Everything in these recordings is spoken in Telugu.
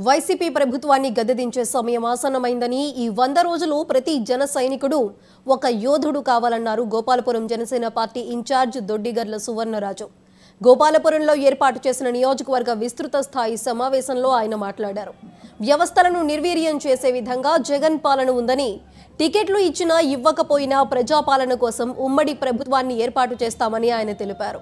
వైసీపీ ప్రభుత్వాన్ని గద్దెదించే సమయం ఆసన్నమైందని ఈ 100 రోజులు ప్రతి జన సైనికుడు ఒక యోధుడు కావాలన్నారు గోపాలపురం జనసేన పార్టీ ఇన్ఛార్జ్ దొడ్డిగర్ల సువర్ణరాజు. గోపాలపురంలో ఏర్పాటు చేసిన నియోజకవర్గ విస్తృత స్థాయి సమావేశంలో ఆయన మాట్లాడారు. వ్యవస్థలను నిర్వీర్యం చేసే విధంగా జగన్ పాలన ఉందని, టికెట్లు ఇచ్చినా ఇవ్వకపోయినా ప్రజాపాలన కోసం ఉమ్మడి ప్రభుత్వాన్ని ఏర్పాటు చేస్తామని ఆయన తెలిపారు.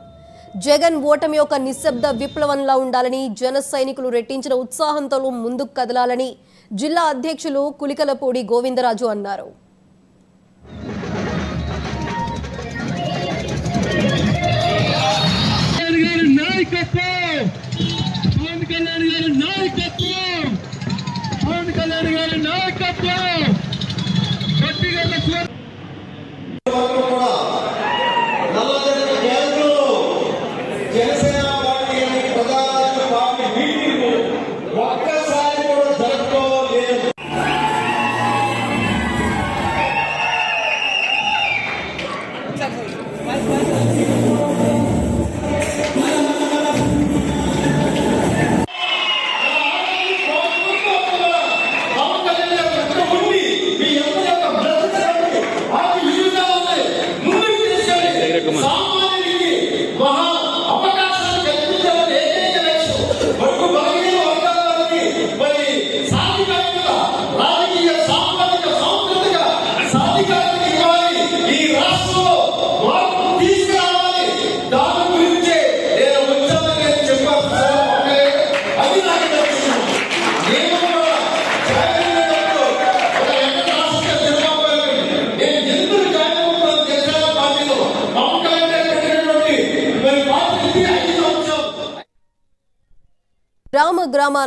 జగన్ ఓటమి యొక్క నిశ్శబ్ద విప్లవంలా ఉండాలని, జన సైనికులు రెట్టించిన ఉత్సాహంతో ముందుకు కదలాలని జిల్లా అధ్యక్షులు కులికలపూడి గోవిందరాజు అన్నారు. గ్రామ